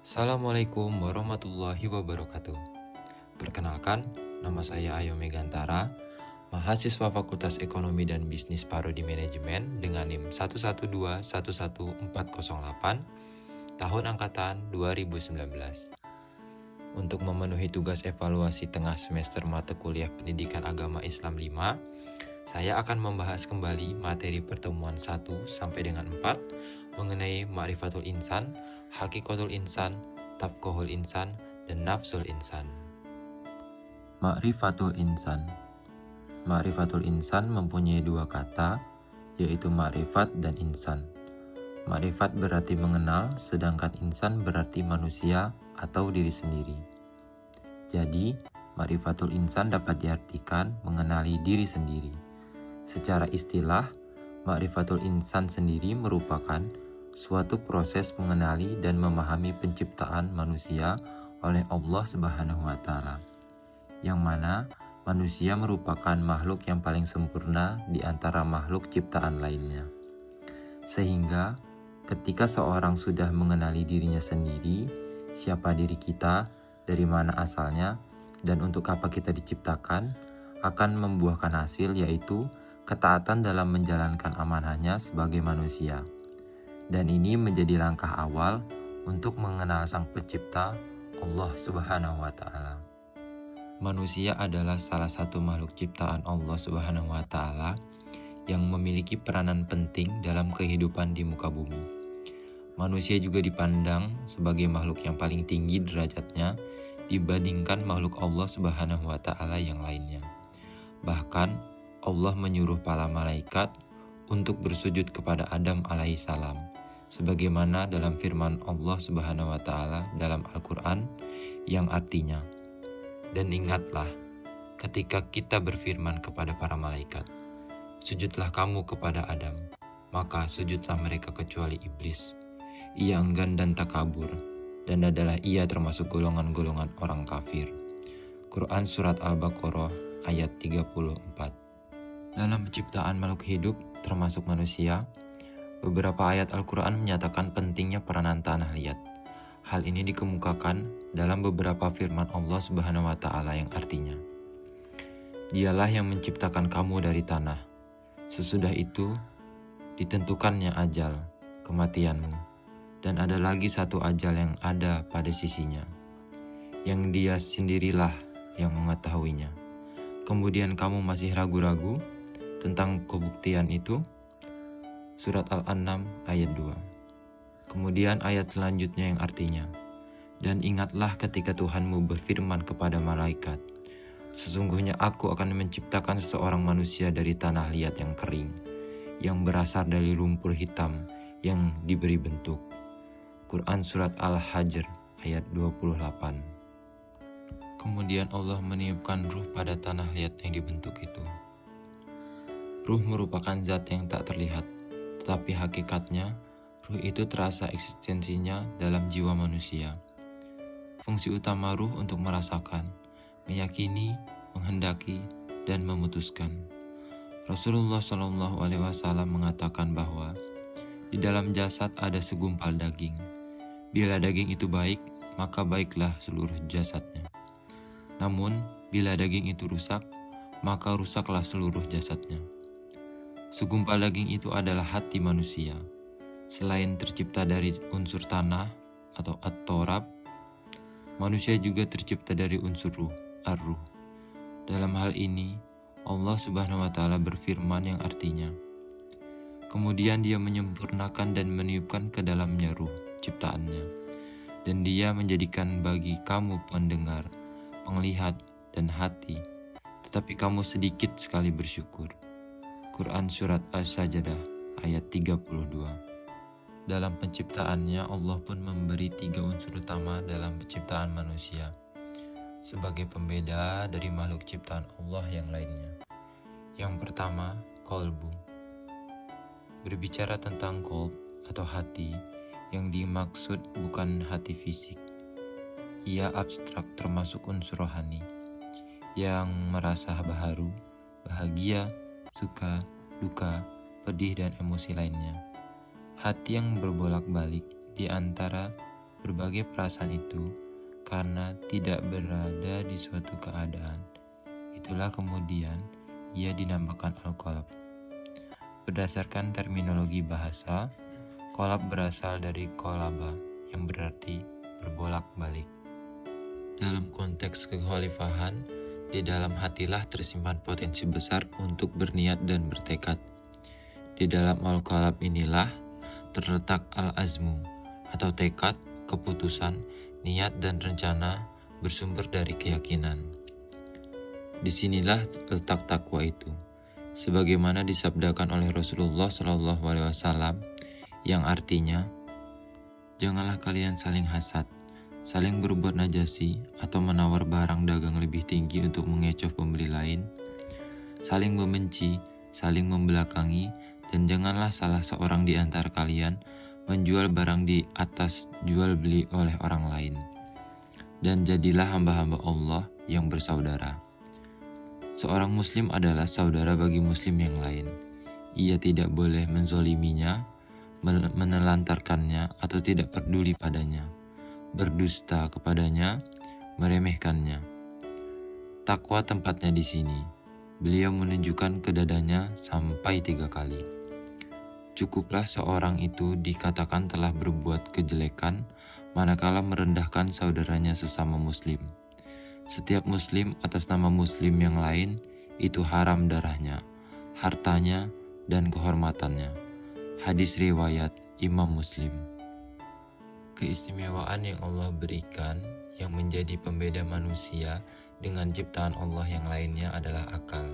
Assalamualaikum warahmatullahi wabarakatuh. Perkenalkan, nama saya Ayo Megantara, mahasiswa Fakultas Ekonomi dan Bisnis Prodi Manajemen dengan NIM 112-11408, tahun angkatan 2019. Untuk memenuhi tugas evaluasi tengah semester mata kuliah Pendidikan Agama Islam 5, saya akan membahas kembali materi pertemuan 1 sampai dengan 4 mengenai Ma'rifatul Insan, Hakikatul Insan, Tabqahul Insan, dan Nafsul Insan. Ma'rifatul Insan. Ma'rifatul Insan mempunyai dua kata, yaitu ma'rifat dan insan. Ma'rifat berarti mengenal, sedangkan insan berarti manusia atau diri sendiri. Jadi, ma'rifatul insan dapat diartikan mengenali diri sendiri. Secara istilah, ma'rifatul insan sendiri merupakan suatu proses mengenali dan memahami penciptaan manusia oleh Allah Subhanahu wa Ta'ala, yang mana manusia merupakan makhluk yang paling sempurna di antara makhluk ciptaan lainnya. Sehingga ketika seorang sudah mengenali dirinya sendiri, siapa diri kita, dari mana asalnya, dan untuk apa kita diciptakan, akan membuahkan hasil, yaitu ketaatan dalam menjalankan amanahnya sebagai manusia. Dan ini menjadi langkah awal untuk mengenal Sang Pencipta, Allah Subhanahu wa Ta'ala. Manusia adalah salah satu makhluk ciptaan Allah Subhanahu wa Ta'ala yang memiliki peranan penting dalam kehidupan di muka bumi. Manusia juga dipandang sebagai makhluk yang paling tinggi derajatnya dibandingkan makhluk Allah Subhanahu wa Ta'ala yang lainnya. Bahkan Allah menyuruh para malaikat untuk bersujud kepada Adam alaihissalam, sebagaimana dalam firman Allah Subhanahu wa Ta'ala dalam Al-Quran yang artinya, "Dan ingatlah ketika kita berfirman kepada para malaikat, sujudlah kamu kepada Adam, maka sujudlah mereka kecuali iblis. Ia enggan dan takabur, dan adalah ia termasuk golongan-golongan orang kafir." Quran Surat Al-Baqarah ayat 34. Dalam penciptaan makhluk hidup, termasuk manusia, beberapa ayat Al-Quran menyatakan pentingnya peranan tanah liat. Hal ini dikemukakan dalam beberapa firman Allah Subhanahu wa Ta'ala yang artinya, "Dialah yang menciptakan kamu dari tanah. Sesudah itu, ditentukannya ajal, kematianmu, dan ada lagi satu ajal yang ada pada sisinya, yang dia sendirilah yang mengetahuinya. Kemudian kamu masih ragu-ragu tentang kebuktian itu?" Surat Al-An'am ayat 2. Kemudian ayat selanjutnya yang artinya, "Dan ingatlah ketika Tuhanmu berfirman kepada malaikat, sesungguhnya aku akan menciptakan seseorang manusia dari tanah liat yang kering, yang berasal dari lumpur hitam yang diberi bentuk." Quran Surat Al-Hajr ayat 28. Kemudian Allah meniupkan ruh pada tanah liat yang dibentuk itu. Ruh merupakan zat yang tak terlihat, tetapi hakikatnya ruh itu terasa eksistensinya dalam jiwa manusia. Fungsi utama ruh untuk merasakan, meyakini, menghendaki, dan memutuskan. Rasulullah SAW mengatakan bahwa di dalam jasad ada segumpal daging. Bila daging itu baik, maka baiklah seluruh jasadnya. Namun, bila daging itu rusak, maka rusaklah seluruh jasadnya. Segumpal daging itu adalah hati manusia. Selain tercipta dari unsur tanah atau at-torab, manusia juga tercipta dari unsur ruh, ar-ruh. Dalam hal ini, Allah Subhanahu wa Ta'ala berfirman yang artinya, "Kemudian dia menyempurnakan dan meniupkan ke dalamnya ruh ciptaannya, dan dia menjadikan bagi kamu pendengar, penglihat, dan hati, tetapi kamu sedikit sekali bersyukur." Quran Surat As-Sajdah ayat 32. Dalam penciptaannya, Allah pun memberi 3 unsur utama dalam penciptaan manusia, sebagai pembeda dari makhluk ciptaan Allah yang lainnya. Yang pertama, qalbu. Berbicara tentang qalb atau hati, yang dimaksud bukan hati fisik. Ia abstrak, termasuk unsur rohani, yang merasa haru, bahagia, suka, duka, pedih, dan emosi lainnya. Hati yang berbolak-balik di antara berbagai perasaan itu karena tidak berada di suatu keadaan. Itulah kemudian ia dinamakan al-qalb. Berdasarkan terminologi bahasa, qalb berasal dari qalaba yang berarti berbolak-balik. Dalam konteks kekhalifahan, di dalam hatilah tersimpan potensi besar untuk berniat dan bertekad. Di dalam al-qalb inilah terletak al-azmu atau tekad, keputusan, niat dan rencana bersumber dari keyakinan. Disinilah letak takwa itu, sebagaimana disabdakan oleh Rasulullah SAW, yang artinya, janganlah kalian saling hasad, saling berbuat najasi atau menawar barang dagang lebih tinggi untuk mengecoh pembeli lain, saling membenci, saling membelakangi, dan janganlah salah seorang di antara kalian menjual barang di atas jual beli oleh orang lain. Dan jadilah hamba-hamba Allah yang bersaudara. Seorang muslim adalah saudara bagi muslim yang lain. Ia tidak boleh menzoliminya, menelantarkannya, atau tidak peduli padanya, berdusta kepadanya, meremehkannya. Takwa tempatnya di sini. Beliau menunjukkan ke dadanya sampai 3 kali. Cukuplah seorang itu dikatakan telah berbuat kejelekan manakala merendahkan saudaranya sesama muslim. Setiap muslim atas nama muslim yang lain itu haram darahnya, hartanya, dan kehormatannya. Hadis riwayat Imam Muslim. Keistimewaan yang Allah berikan yang menjadi pembeda manusia dengan ciptaan Allah yang lainnya adalah akal.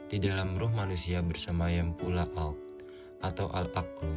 Di dalam ruh manusia bersemayam pula atau al-aqlu.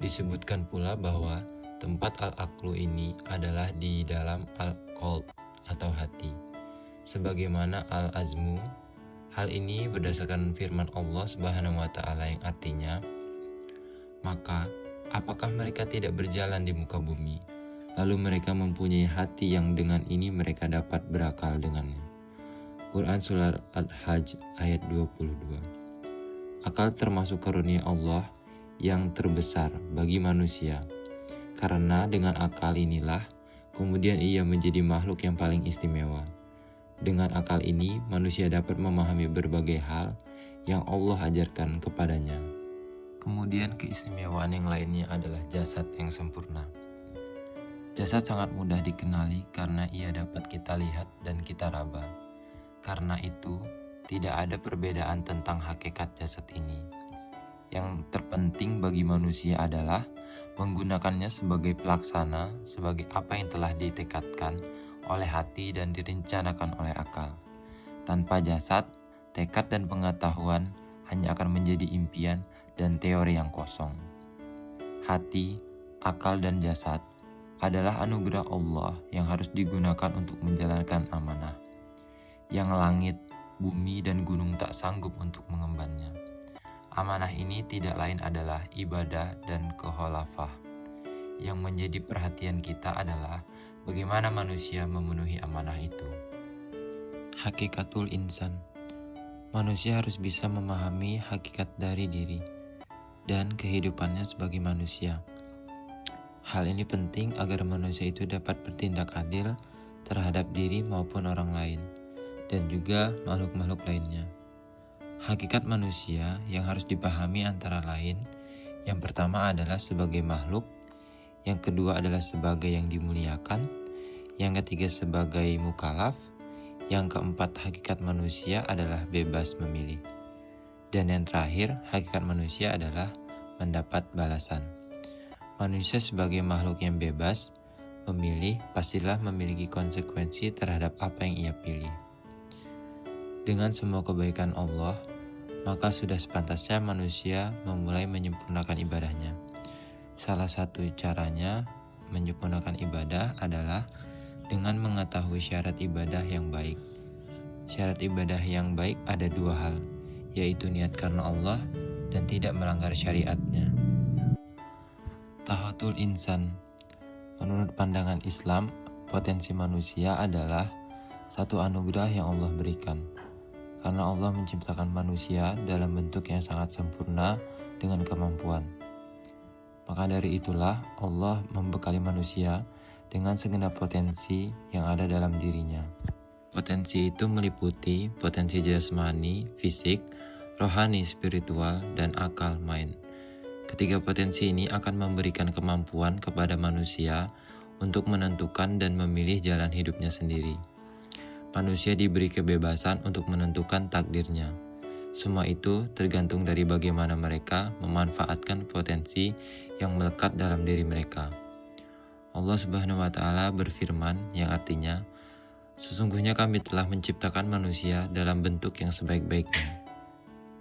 Disebutkan pula bahwa tempat al-aqlu ini adalah di dalam al-qalb atau hati, sebagaimana al-azmu. Hal ini berdasarkan firman Allah Subhanahu wa Ta'ala yang artinya, maka apakah mereka tidak berjalan di muka bumi, lalu mereka mempunyai hati yang dengan ini mereka dapat berakal dengannya. Quran Surah Al-Hajj ayat 22. Akal termasuk karunia Allah yang terbesar bagi manusia, karena dengan akal inilah kemudian ia menjadi makhluk yang paling istimewa. Dengan akal ini, manusia dapat memahami berbagai hal yang Allah ajarkan kepadanya. Kemudian keistimewaan yang lainnya adalah jasad yang sempurna. Jasad sangat mudah dikenali karena ia dapat kita lihat dan kita raba. Karena itu, tidak ada perbedaan tentang hakikat jasad ini. Yang terpenting bagi manusia adalah menggunakannya sebagai pelaksana, sebagai apa yang telah ditekadkan oleh hati dan direncanakan oleh akal. Tanpa jasad, tekad dan pengetahuan hanya akan menjadi impian dan teori yang kosong. Hati, akal, dan jasad adalah anugerah Allah yang harus digunakan untuk menjalankan amanah, yang langit, bumi, dan gunung tak sanggup untuk mengembannya. Amanah ini tidak lain adalah ibadah dan kholafah. Yang menjadi perhatian kita adalah bagaimana manusia memenuhi amanah itu. Hakikatul insan. Manusia harus bisa memahami hakikat dari diri dan kehidupannya sebagai manusia. Hal ini penting agar manusia itu dapat bertindak adil terhadap diri maupun orang lain, dan juga makhluk-makhluk lainnya. Hakikat manusia yang harus dipahami antara lain, yang pertama adalah sebagai makhluk, yang kedua adalah sebagai yang dimuliakan, yang ketiga sebagai mukallaf, yang keempat hakikat manusia adalah bebas memilih, dan yang terakhir hakikat manusia adalah mendapat balasan. Manusia sebagai makhluk yang bebas memilih pastilah memiliki konsekuensi terhadap apa yang ia pilih. Dengan semua kebaikan Allah, maka sudah sepantasnya manusia memulai menyempurnakan ibadahnya. Salah satu caranya menyempurnakan ibadah adalah dengan mengetahui syarat ibadah yang baik. Syarat ibadah yang baik ada 2 hal, yaitu niat karena Allah dan tidak melanggar syariatnya. Tahatul insan. Menurut pandangan Islam, potensi manusia adalah satu anugerah yang Allah berikan. Karena Allah menciptakan manusia dalam bentuk yang sangat sempurna dengan kemampuan. Maka dari itulah Allah membekali manusia dengan segenap potensi yang ada dalam dirinya. Potensi itu meliputi potensi jasmani, fisik, rohani, spiritual, dan akal mind. Ketiga potensi ini akan memberikan kemampuan kepada manusia untuk menentukan dan memilih jalan hidupnya sendiri. Manusia diberi kebebasan untuk menentukan takdirnya. Semua itu tergantung dari bagaimana mereka memanfaatkan potensi yang melekat dalam diri mereka. Allah Subhanahu wa Ta'ala berfirman yang artinya, "Sesungguhnya kami telah menciptakan manusia dalam bentuk yang sebaik-baiknya."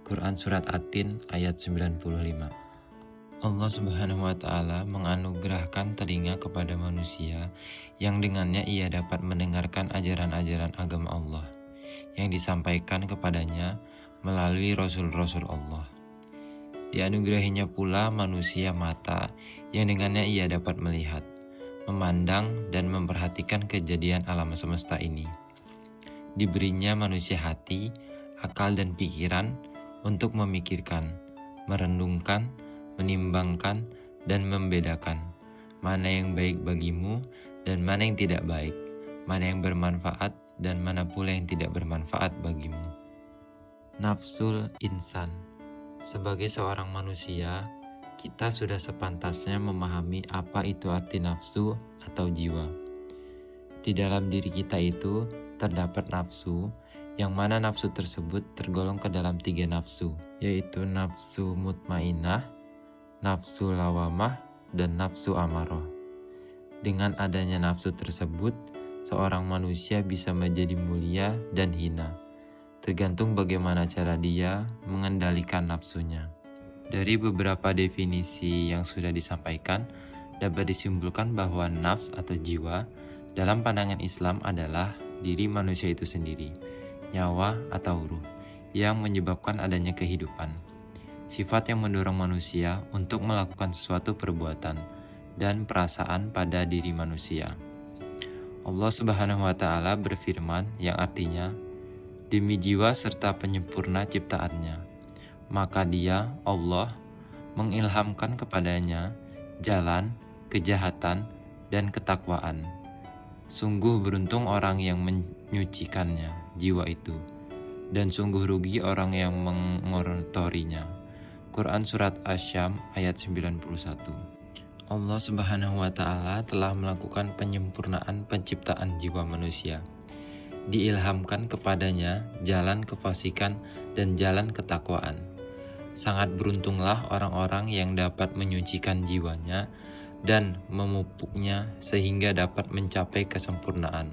Quran Surat At-Tin ayat 95. Allah Subhanahu wa Ta'ala menganugerahkan telinga kepada manusia yang dengannya ia dapat mendengarkan ajaran-ajaran agama Allah yang disampaikan kepadanya melalui Rasul-Rasul Allah. Dianugerahinya pula manusia mata yang dengannya ia dapat melihat, memandang, dan memperhatikan kejadian alam semesta ini. Diberinya manusia hati, akal, dan pikiran untuk memikirkan, merenungkan, menimbangkan, dan membedakan mana yang baik bagimu dan mana yang tidak baik, mana yang bermanfaat dan mana pula yang tidak bermanfaat bagimu. Nafsul insan. Sebagai seorang manusia, kita sudah sepantasnya memahami apa itu arti nafsu atau jiwa. Di dalam diri kita itu terdapat nafsu, yang mana nafsu tersebut tergolong ke dalam 3 nafsu, yaitu nafsu mutmainah, nafsu lawamah, dan nafsu amarah. Dengan adanya nafsu tersebut, seorang manusia bisa menjadi mulia dan hina, tergantung bagaimana cara dia mengendalikan nafsunya. Dari beberapa definisi yang sudah disampaikan, dapat disimpulkan bahwa nafs atau jiwa dalam pandangan Islam adalah diri manusia itu sendiri, nyawa atau ruh, yang menyebabkan adanya kehidupan. Sifat yang mendorong manusia untuk melakukan sesuatu perbuatan dan perasaan pada diri manusia. Allah Subhanahu wa Ta'ala berfirman yang artinya, "Demi jiwa serta penyempurna ciptaannya, maka Dia, Allah, mengilhamkan kepadanya jalan, kejahatan, dan ketakwaan. Sungguh beruntung orang yang menyucikannya, jiwa itu, dan sungguh rugi orang yang mengotorinya." Quran Surat Asy-Syam ayat 91. Allah Subhanahu wa Ta'ala telah melakukan penyempurnaan penciptaan jiwa manusia. Diilhamkan kepadanya jalan kefasikan dan jalan ketakwaan. Sangat beruntunglah orang-orang yang dapat menyucikan jiwanya dan memupuknya sehingga dapat mencapai kesempurnaan.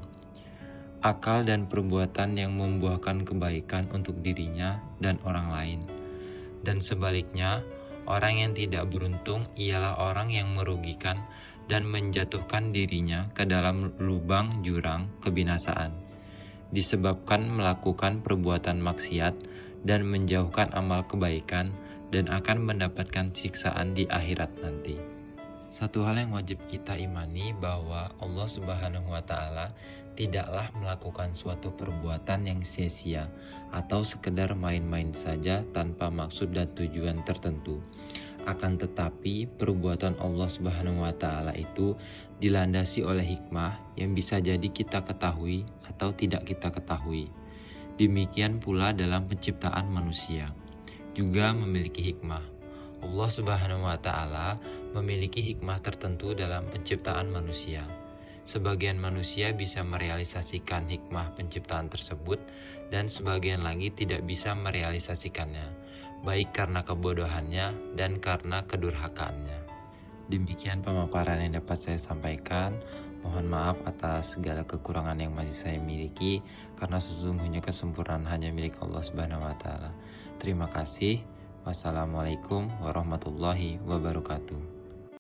Akal dan perbuatan yang membuahkan kebaikan untuk dirinya dan orang lain. Dan sebaliknya, orang yang tidak beruntung ialah orang yang merugikan dan menjatuhkan dirinya ke dalam lubang jurang kebinasaan, disebabkan melakukan perbuatan maksiat dan menjauhkan amal kebaikan dan akan mendapatkan siksaan di akhirat nanti. Satu hal yang wajib kita imani bahwa Allah Subhanahu wa Ta'ala tidaklah melakukan suatu perbuatan yang sia-sia atau sekedar main-main saja tanpa maksud dan tujuan tertentu. Akan tetapi perbuatan Allah Subhanahu wa Ta'ala itu dilandasi oleh hikmah yang bisa jadi kita ketahui atau tidak kita ketahui. Demikian pula dalam penciptaan manusia juga memiliki hikmah. Allah Subhanahu wa Ta'ala memiliki hikmah tertentu dalam penciptaan manusia. Sebagian manusia bisa merealisasikan hikmah penciptaan tersebut dan sebagian lagi tidak bisa merealisasikannya, baik karena kebodohannya dan karena kedurhakaannya. Demikian pemaparan yang dapat saya sampaikan. Mohon maaf atas segala kekurangan yang masih saya miliki, karena sesungguhnya kesempurnaan hanya milik Allah Subhanahu wa Ta'ala. Terima kasih. Wassalamualaikum warahmatullahi wabarakatuh.